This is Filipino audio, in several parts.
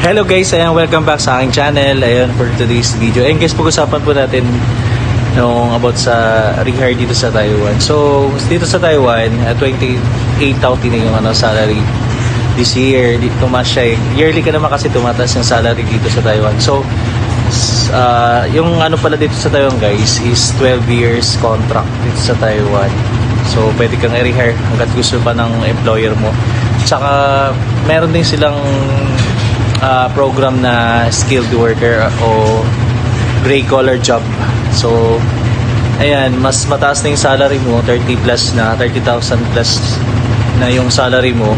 Hello guys, ayan, welcome back sa aking channel. Ayan, for today's video. And guys, pag-usapan po natin about sa rehire dito sa Taiwan. So, dito sa Taiwan, 28,000 na yung salary this year. Tumaas siya. Yearly ka naman kasi tumataas yung salary dito sa Taiwan. So, yung pala dito sa Taiwan guys is 12 years contract dito sa Taiwan. So, pwede kang i-rehire hanggat gusto pa ng employer mo. Tsaka, meron din silang program na skilled worker o gray collar job. So, ayan, mas mataas na yung salary mo, 30,000 plus na yung salary mo.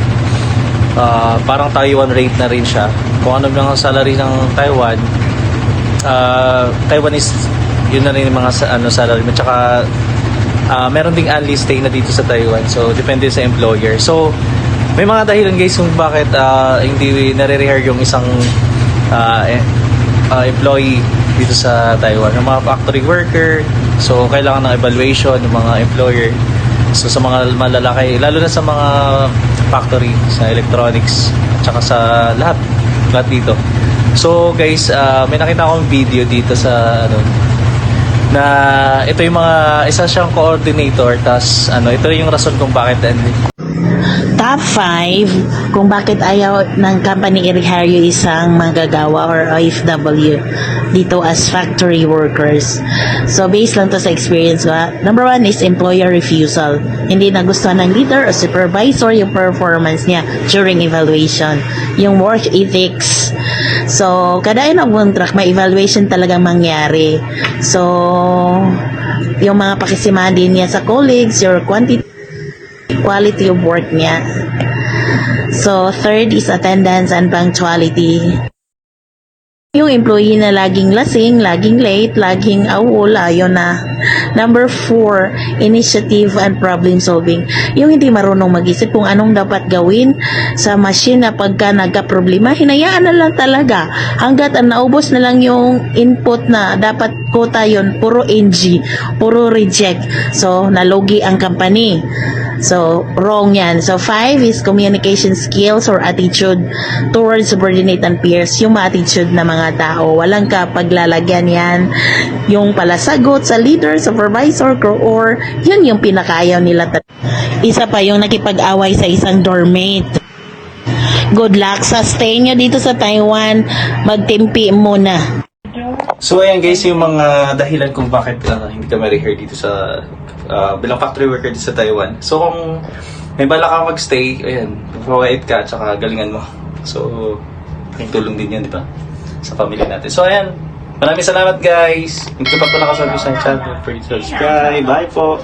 Parang Taiwan rate na rin siya. Kung ano lang ang salary ng Taiwan, Taiwan is yun na rin yung mga salary mo. Tsaka meron ding unli stay na dito sa Taiwan. So, depende sa employer. So, may mga dahilan guys kung bakit hindi nare-rehire yung isang employee dito sa Taiwan. Yung mga factory worker, so kailangan ng evaluation ng mga employer. So sa mga malalaki, lalo na sa mga factory, sa electronics, at saka sa lahat dito. So guys, may nakita akong video dito sa na ito yung isa siyang coordinator, tas ito yung rason kung bakit Top 5 kung bakit ayaw ng company i-rehire yung isang manggagawa or OFW dito as factory workers. So, based lang to sa experience ko. Number 1 is employer refusal. Hindi nagustuhan ng leader o supervisor yung performance niya during evaluation. Yung work ethics. So, kada contract, may evaluation talaga mangyari. So, yung mga pakisimahan din niya sa colleagues, your quality of work niya. So, third is attendance and punctuality. Yung employee na laging lasing, laging late, laging awol, ayaw na. Number 4, initiative and problem solving. Yung hindi marunong mag-isip kung anong dapat gawin sa machine na pagka nagka-problema, hinayaan na lang talaga. Hanggat naubos na lang yung input na dapat quota yun, puro NG, puro reject. So, nalugi ang company. So, wrong yan. So, 5 is communication skills or attitude towards subordinate and peers. Yung attitude na mga tao. Walang kapaglalagyan yan. Yung palasagot sa leader, supervisor, or yun yung pinakayaw nila. Isa pa yung nakipag-away sa isang doormate. Good luck sa stay nyo dito sa Taiwan. Magtimpi muna. So ayan guys, yung mga dahilan kung bakit hindi ka ma-rehire dito sa bilang factory worker dito sa Taiwan. So kung may bala ka mag-stay, ayan, provide ka at saka galingan mo. So, aking tulong din yan, di ba? Sa pamilya natin. So ayan, maraming salamat guys. Hindi ka pa nakasubscribe sa channel, please subscribe. Bye po!